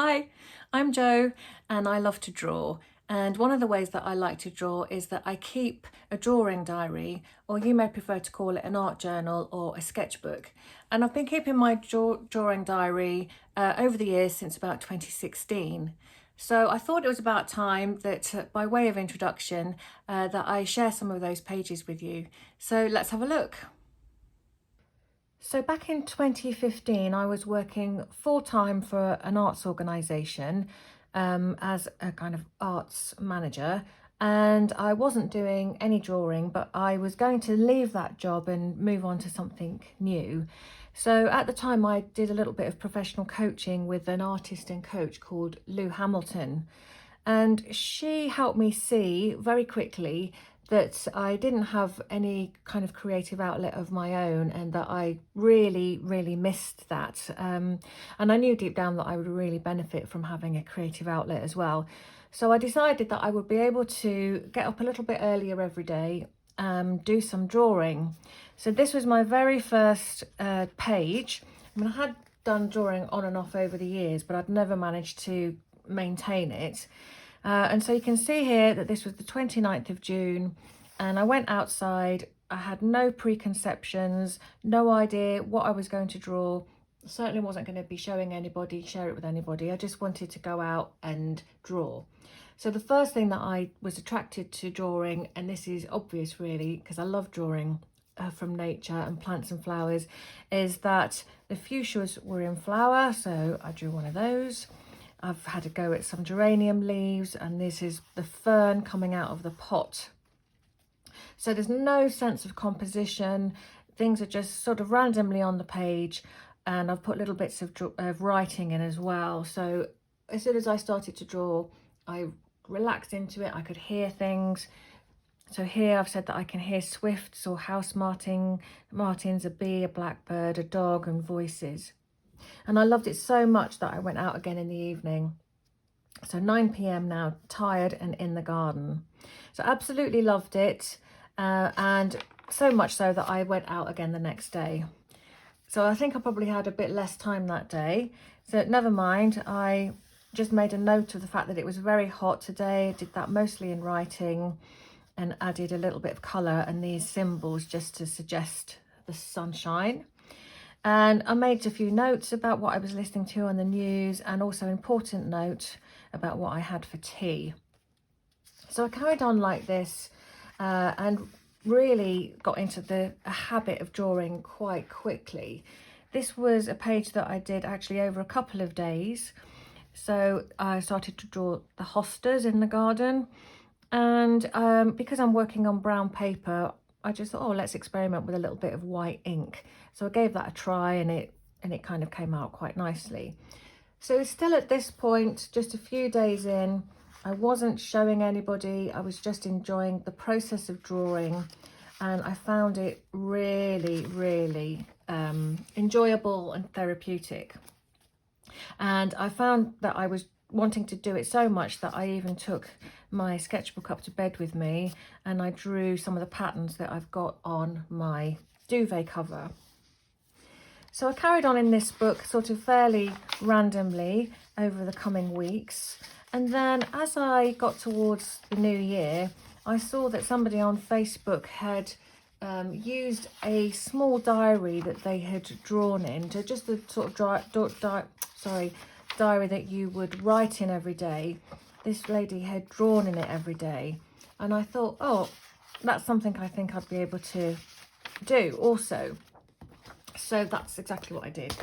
Hi, I'm Jo and I love to draw. And one of the ways that I like to draw is that I keep a drawing diary, or you may prefer to call it an art journal or a sketchbook. And I've been keeping my drawing diary over the years since about 2016. So I thought it was about time that by way of introduction that I share some of those pages with you. So let's have a look. So back in 2015, I was working full-time for an arts organisation as a kind of arts manager, and I wasn't doing any drawing, but I was going to leave that job and move on to something new. So at the time, I did a little bit of professional coaching with an artist and coach called Lou Hamilton. And she helped me see very quickly that I didn't have any kind of creative outlet of my own, and that I really missed that. And I knew deep down that I would really benefit from having a creative outlet as well. So I decided that I would be able to get up a little bit earlier every day, do some drawing. So this was my very first page. I mean, I had done drawing on and off over the years, but I'd never managed to maintain it. And so you can see here that this was the 29th of June, and I went outside. I had no preconceptions, no idea what I was going to draw. Certainly wasn't going to be showing anybody, share it with anybody. I just wanted to go out and draw. So the first thing that I was attracted to drawing, and this is obvious really because I love drawing from nature and plants and flowers, is that the fuchsias were in flower, so I drew one of those. I've had a go at some geranium leaves, and this is the fern coming out of the pot. So there's no sense of composition. Things are just sort of randomly on the page, and I've put little bits of writing in as well. So as soon as I started to draw, I relaxed into it. I could hear things. So here I've said that I can hear swifts or house martins, a bee, a blackbird, a dog, and voices. And I loved it so much that I went out again in the evening. So 9 p.m. now, tired and in the garden. So absolutely loved it. And so much so that I went out again the next day. So I think I probably had a bit less time that day. So never mind. I just made a note of the fact that it was very hot today. I did that mostly in writing and added a little bit of colour and these symbols just to suggest the sunshine. And I made a few notes about what I was listening to on the news, and also an important note about what I had for tea. So I carried on like this and really got into a habit of drawing quite quickly. This was a page that I did actually over a couple of days. So I started to draw the hostas in the garden, and because I'm working on brown paper, I just thought, oh, let's experiment with a little bit of white ink. So I gave that a try, and it kind of came out quite nicely. So still at this point, just a few days in, I wasn't showing anybody. I was just enjoying the process of drawing, and I found it really enjoyable and therapeutic. And I found that I was wanting to do it so much that I even took my sketchbook up to bed with me, and I drew some of the patterns that I've got on my duvet cover. So I carried on in this book sort of fairly randomly over the coming weeks, and then as I got towards the new year, I saw that somebody on Facebook had used a small diary that they had drawn into, just the sort of diary that you would write in every day. This lady had drawn in it every day, and I thought, oh, that's something I think I'd be able to do also. So that's exactly what I did.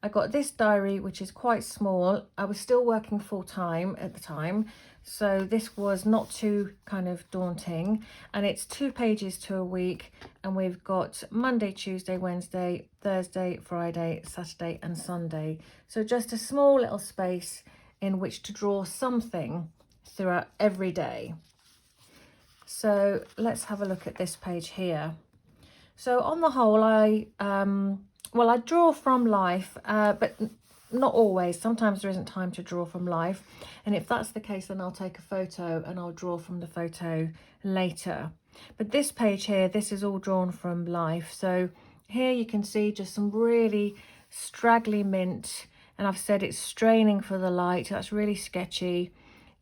I got this diary, which is quite small. I was still working full time at the time, so this was not too kind of daunting, and it's 2 pages to a week, and we've got Monday, Tuesday, Wednesday, Thursday, Friday, Saturday and Sunday. So just a small little space in which to draw something throughout every day. So let's have a look at this page here. So on the whole, I draw from life, but not always. Sometimes there isn't time to draw from life, and if that's the case, then I'll take a photo and I'll draw from the photo later. But this page here, this is all drawn from life. So here you can see just some really straggly mint and I've said it's straining for the light. That's really sketchy.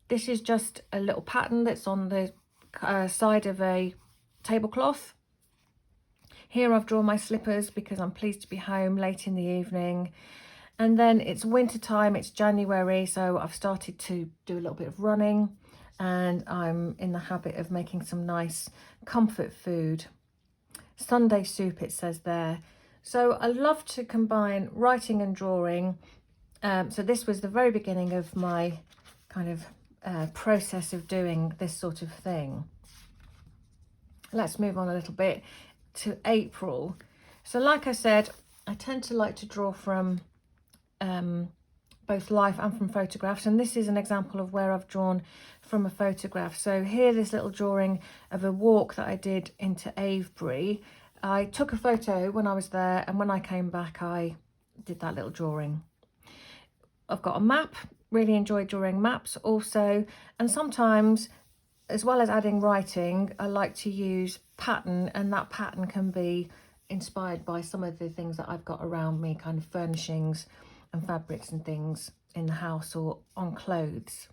This is just a little pattern that's on the side of a tablecloth. Here I've drawn my slippers because I'm pleased to be home late in the evening. And then it's winter time, it's January, so I've started to do a little bit of running, and I'm in the habit of making some nice comfort food. Sunday soup, it says there. So I love to combine writing and drawing. So this was the very beginning of my kind of process of doing this sort of thing. Let's move on a little bit to April. So like I said, I tend to like to draw from both life and from photographs, and this is an example of where I've drawn from a photograph. So here, this little drawing of a walk that I did into Avebury. I took a photo when I was there, and when I came back I did that little drawing. I've got a map, really enjoy drawing maps also, and sometimes, as well as adding writing, I like to use pattern, and that pattern can be inspired by some of the things that I've got around me, kind of furnishings and fabrics and things in the house or on clothes.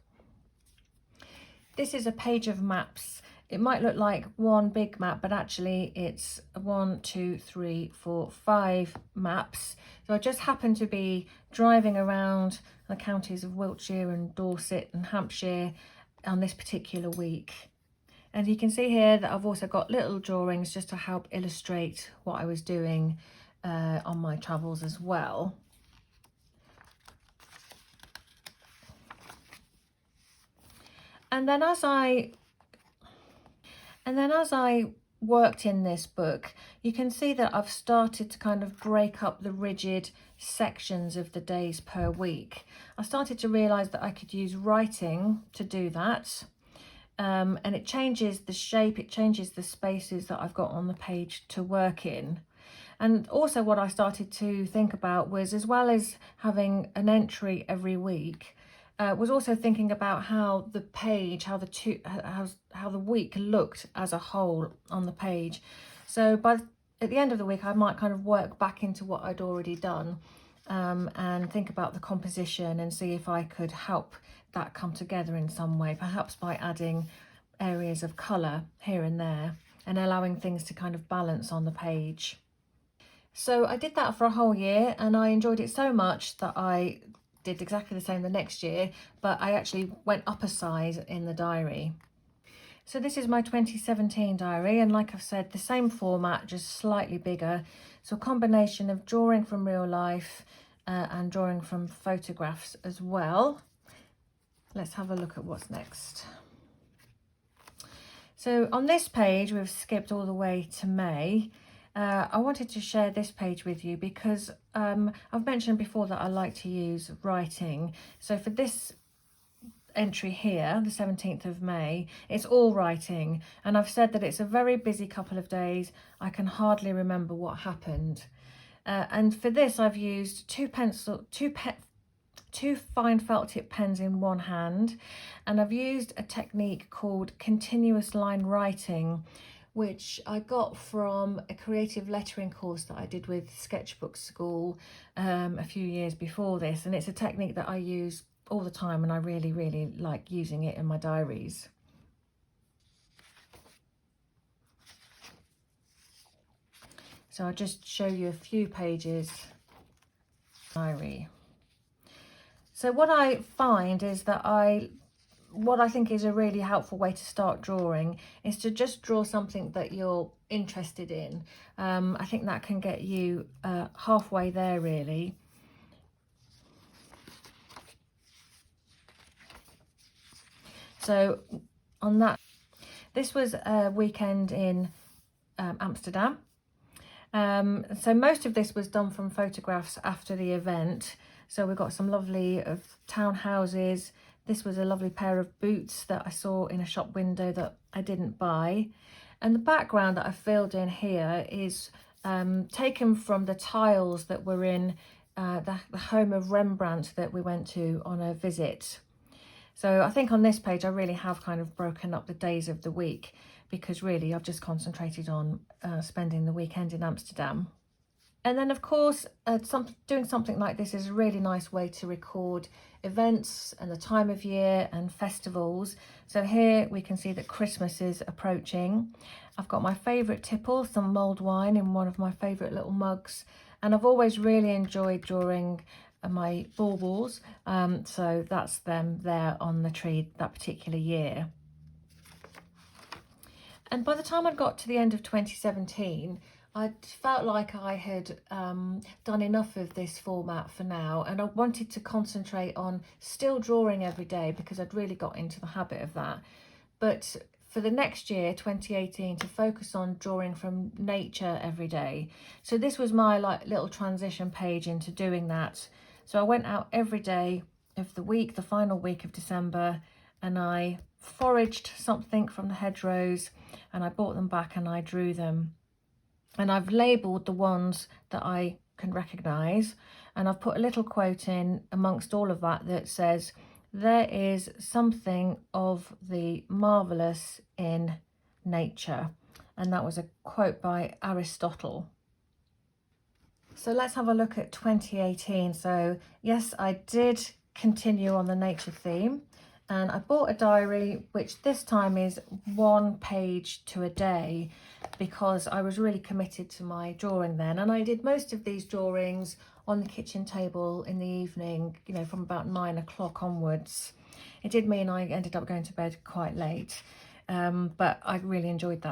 This is a page of maps. It might look like one big map, but actually it's 1, 2, 3, 4, 5 maps. So I just happen to be driving around the counties of Wiltshire and Dorset and Hampshire on this particular week. And you can see here that I've also got little drawings just to help illustrate what I was doing on my travels as well. And then as I worked in this book, you can see that I've started to kind of break up the rigid sections of the days per week. I started to realise that I could use writing to do that. And it changes the shape, it changes the spaces that I've got on the page to work in. And also what I started to think about was, as well as having an entry every week, was also thinking about how the page, how the week looked as a whole on the page. So at the end of the week, I might kind of work back into what I'd already done, and think about the composition and see if I could help that come together in some way, perhaps by adding areas of colour here and there and allowing things to kind of balance on the page. So I did that for a whole year, and I enjoyed it so much that I did exactly the same the next year, but I actually went up a size in the diary. So this is my 2017 diary, and like I've said, the same format, just slightly bigger. So a combination of drawing from real life and drawing from photographs as well. Let's have a look at what's next. So on this page, we've skipped all the way to May. I wanted to share this page with you because I've mentioned before that I like to use writing. So for this entry here, the 17th of May, it's all writing, and I've said that it's a very busy couple of days. I can hardly remember what happened. And for this, I've used two fine felt tip pens in one hand, and I've used a technique called continuous line writing, which I got from a creative lettering course that I did with Sketchbook School a few years before this, and it's a technique that I use all the time, and I really like using it in my diaries. So I'll just show you a few pages diary. So what I find is that what I think is a really helpful way to start drawing is to just draw something that you're interested in. I think that can get you halfway there, really. So on that, this was a weekend in Amsterdam. So most of this was done from photographs after the event. So we've got some lovely townhouses. This was a lovely pair of boots that I saw in a shop window that I didn't buy. And the background that I filled in here is taken from the tiles that were in the home of Rembrandt that we went to on a visit. So I think on this page I really have kind of broken up the days of the week, because really I've just concentrated on spending the weekend in Amsterdam. And then of course, doing something like this is a really nice way to record events and the time of year and festivals. So here we can see that Christmas is approaching. I've got my favourite tipple, some mulled wine in one of my favourite little mugs. And I've always really enjoyed drawing my baubles. So that's them there on the tree that particular year. And by the time I got to the end of 2017, I felt like I had done enough of this format for now, and I wanted to concentrate on still drawing every day because I'd really got into the habit of that. But for the next year, 2018, to focus on drawing from nature every day. So this was my little transition page into doing that. So I went out every day of the week, the final week of December, and I foraged something from the hedgerows and I brought them back and I drew them. And I've labelled the ones that I can recognise, and I've put a little quote in amongst all of that that says, "There is something of the marvellous in nature." And that was a quote by Aristotle. So let's have a look at 2018. So yes, I did continue on the nature theme, and I bought a diary, which this time is 1 page to a day, because I was really committed to my drawing then. And I did most of these drawings on the kitchen table in the evening, you know, from about 9 o'clock onwards. It did mean I ended up going to bed quite late, but I really enjoyed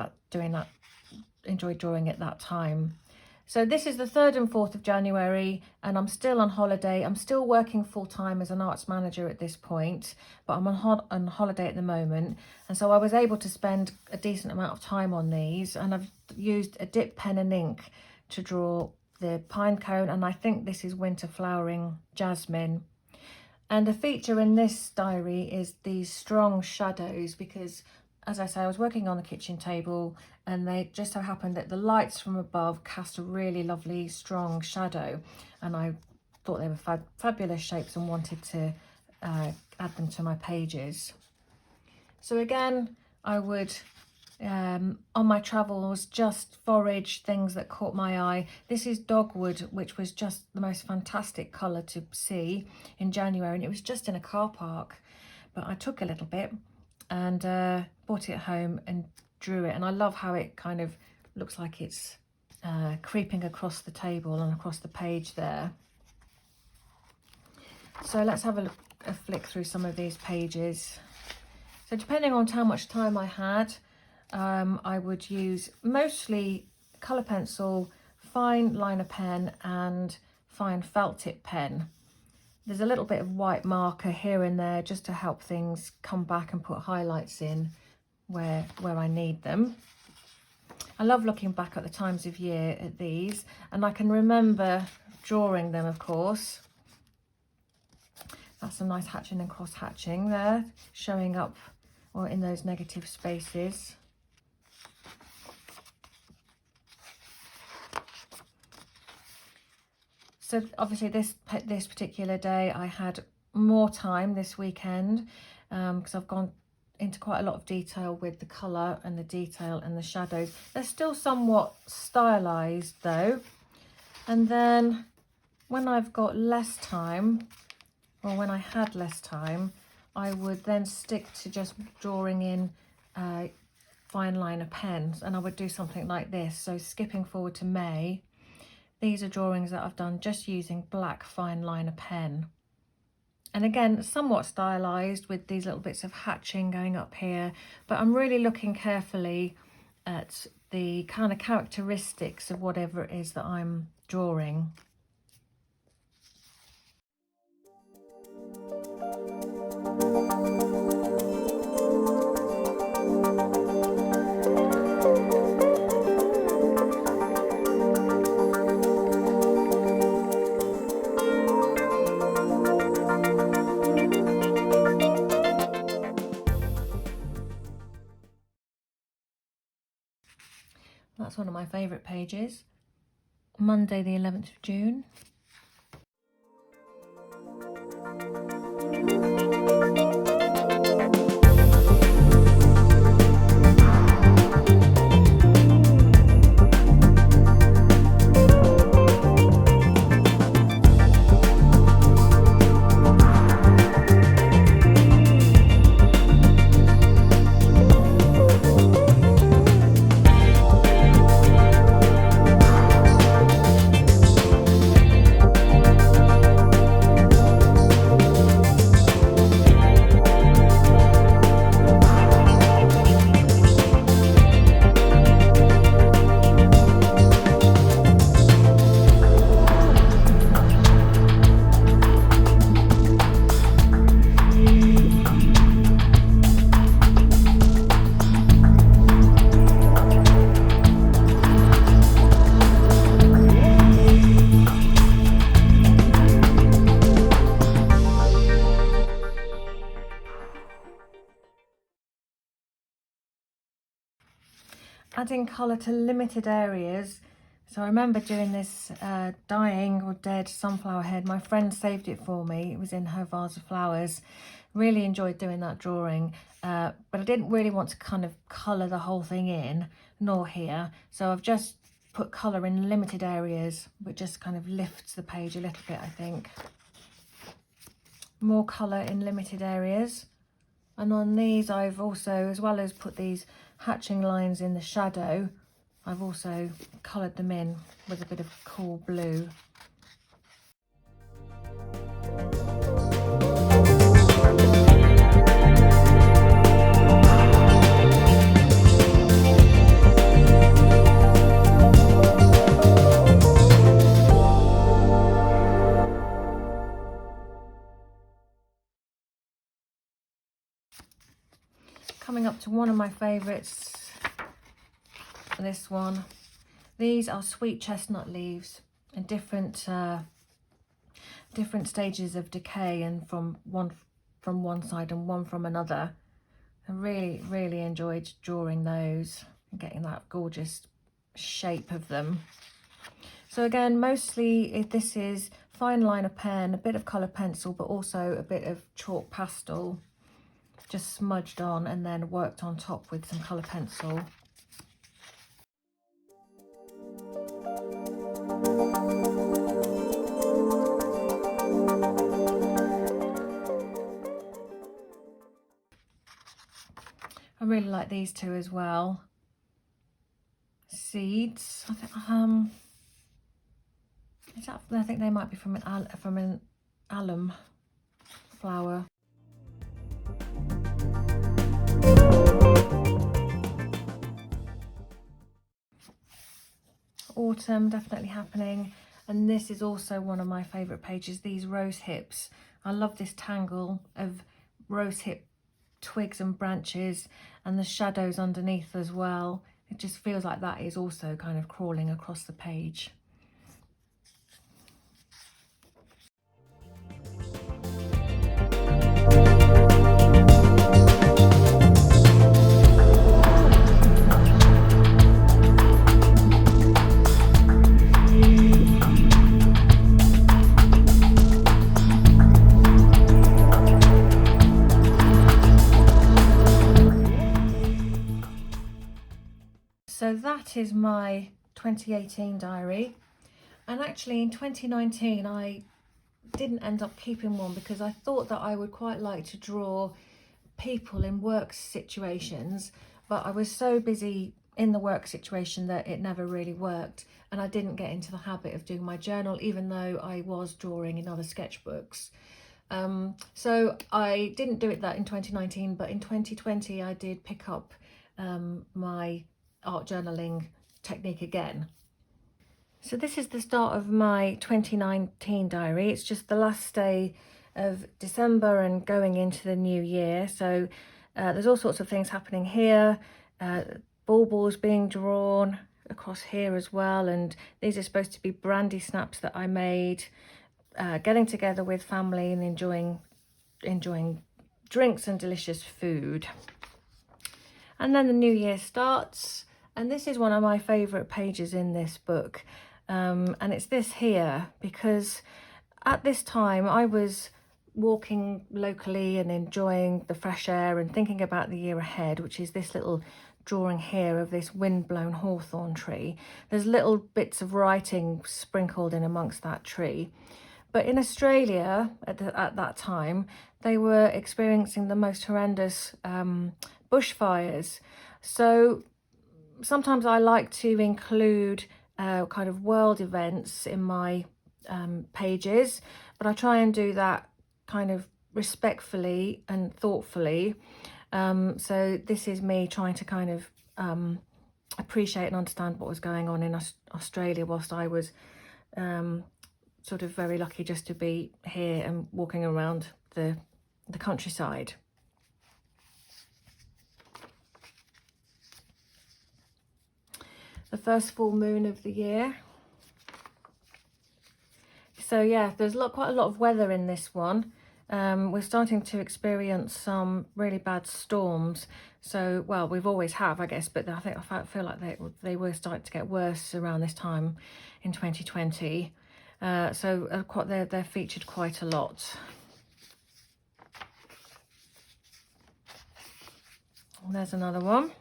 enjoyed drawing at that time. So this is the 3rd and 4th of January, and I'm still on holiday. I'm still working full-time as an arts manager at this point, but I'm on holiday at the moment. And so I was able to spend a decent amount of time on these, and I've used a dip pen and ink to draw the pine cone, and I think this is winter flowering jasmine. And a feature in this diary is these strong shadows, because as I say, I was working on the kitchen table and they just so happened that the lights from above cast a really lovely strong shadow, and I thought they were fabulous shapes and wanted to add them to my pages. So again, I would on my travels just forage things that caught my eye. This is dogwood, which was just the most fantastic colour to see in January, and it was just in a car park, but I took a little bit and brought it home and drew it. And I love how it kind of looks like it's creeping across the table and across the page there. So let's have a flick through some of these pages. So depending on how much time I had, I would use mostly colour pencil, fine liner pen and fine felt tip pen. There's a little bit of white marker here and there just to help things come back and put highlights in where I need them. I love looking back at the times of year at these, and I can remember drawing them, of course. That's some nice hatching and cross hatching there, showing up or in those negative spaces. So obviously this particular day I had more time this weekend because I've gone into quite a lot of detail with the colour and the detail and the shadows. They're still somewhat stylised though. And then when I've got less time, or when I had less time, I would then stick to just drawing in fine liner pens, and I would do something like this. So skipping forward to May, these are drawings that I've done just using black fine liner pen. And again, somewhat stylised with these little bits of hatching going up here, but I'm really looking carefully at the kind of characteristics of whatever it is that I'm drawing. That's one of my favourite pages. Monday the 11th of June. adding colour to limited areas. So I remember doing this dying or dead sunflower head. My friend saved it for me. It was in her vase of flowers. Really enjoyed doing that drawing, but I didn't really want to kind of colour the whole thing in, nor here. So I've just put colour in limited areas, which just kind of lifts the page a little bit, I think. More colour in limited areas. And on these I've also, as well as put these hatching lines in the shadow, I've also coloured them in with a bit of cool blue. Coming up to one of my favourites, this one. These are sweet chestnut leaves in different stages of decay, and from one side and one from another. I really enjoyed drawing those and getting that gorgeous shape of them. So again, mostly this is fine liner pen, a bit of colour pencil, but also a bit of chalk pastel, just smudged on and then worked on top with some colour pencil. I really like these two as well. Seeds. I think they might be from an alum flower. Autumn definitely happening, and this is also one of my favourite pages, these rose hips. I love this tangle of rose hip twigs and branches and the shadows underneath as well. It just feels like that is also kind of crawling across the page. So that is my 2018 diary, and actually in 2019 I didn't end up keeping one because I thought that I would quite like to draw people in work situations, but I was so busy in the work situation that it never really worked, and I didn't get into the habit of doing my journal even though I was drawing in other sketchbooks. So I didn't do that in 2019, but in 2020 I did pick up my art journaling technique again. So this is the start of my 2019 diary. It's just the last day of December and going into the new year. So there's all sorts of things happening here. Baubles being drawn across here as well, and these are supposed to be brandy snaps that I made. Getting together with family and enjoying drinks and delicious food. And then the new year starts, and this is one of my favourite pages in this book, and it's this here, because at this time I was walking locally and enjoying the fresh air and thinking about the year ahead, which is this little drawing here of this wind-blown hawthorn tree. There's little bits of writing sprinkled in amongst that tree. But in Australia at that time, they were experiencing the most horrendous bushfires. So sometimes I like to include kind of world events in my pages, but I try and do that kind of respectfully and thoughtfully. So this is me trying to kind of appreciate and understand what was going on in Australia whilst I was sort of very lucky just to be here and walking around the countryside. The first full moon of the year. So yeah, there's quite a lot of weather in this one. we're starting to experience some really bad storms. So, well, we've always have, I guess, but I feel like they were starting to get worse around this time in 2020. They're featured quite a lot. And there's another one.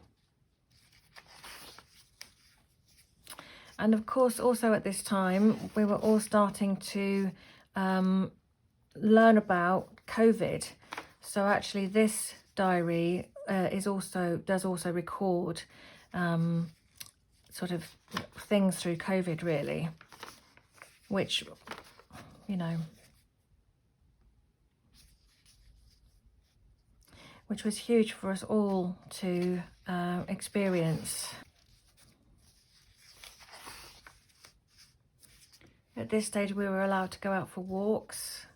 And of course, also at this time, we were all starting to learn about COVID. So actually this diary does also record sort of things through COVID, really, which, you know, which was huge for us all to experience. At this stage, we were allowed to go out for walks.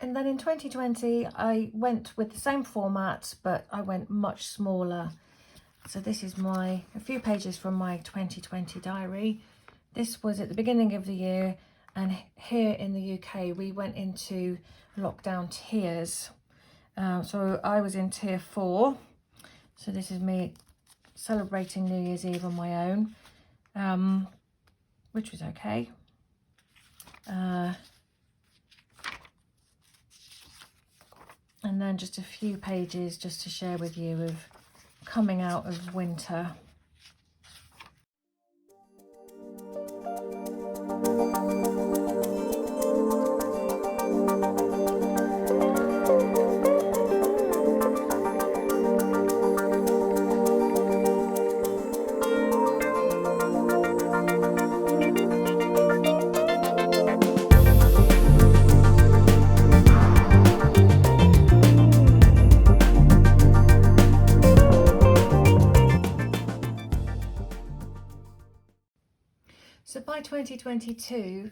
And then in 2020, I went with the same format, but I went much smaller. So this is a few pages from my 2020 diary. This was at the beginning of the year, and here in the UK, we went into lockdown tiers. So I was in tier 4. So this is me celebrating New Year's Eve on my own, which was okay. And then just a few pages just to share with you of coming out of winter. So by 2022,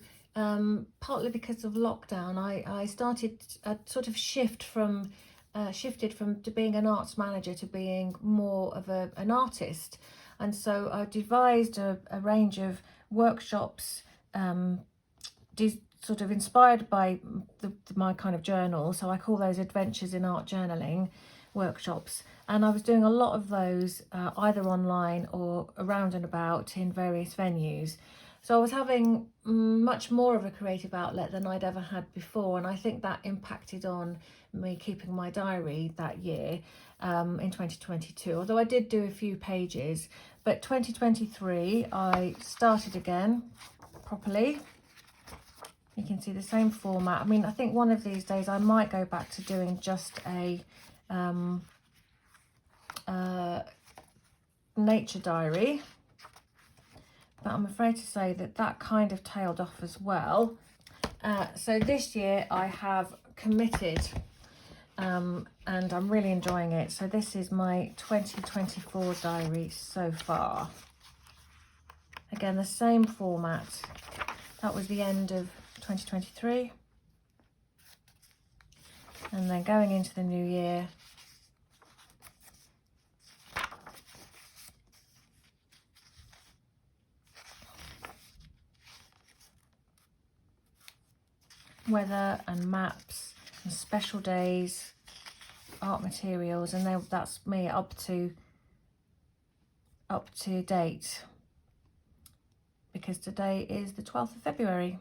partly because of lockdown, I started a sort of shifted from to being an arts manager to being more of an artist. And so I devised a range of workshops, sort of inspired by my kind of journal. So I call those Adventures in Art Journaling workshops. And I was doing a lot of those either online or around and about in various venues. So I was having much more of a creative outlet than I'd ever had before. And I think that impacted on me keeping my diary that year in 2022. Although I did do a few pages, but 2023, I started again properly. You can see the same format. I mean, I think one of these days I might go back to doing just a nature diary. But I'm afraid to say that kind of tailed off as well. So this year I have committed and I'm really enjoying it. So this is my 2024 diary so far. Again, the same format. That was the end of 2023. And then going into the new year, weather and maps and special days, art materials, and that's me up to date, because today is the 12th of February.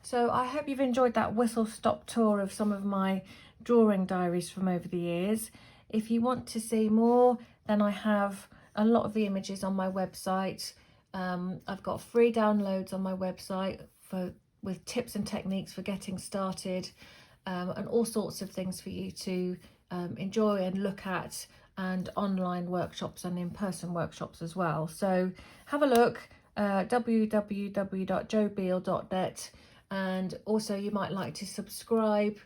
So I hope you've enjoyed that whistle-stop tour of some of my drawing diaries from over the years. If you want to see more, then I have a lot of the images on my website. I've got free downloads on my website with tips and techniques for getting started, and all sorts of things for you to enjoy and look at, and online workshops and in-person workshops as well. So have a look, www.jobeal.net, and also you might like to subscribe,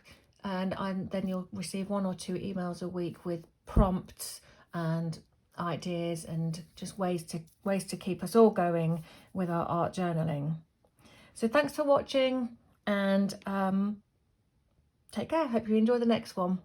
and then you'll receive 1 or 2 emails a week with prompts and ideas and just ways to keep us all going with our art journaling. So thanks for watching, and take care. Hope you enjoy the next one.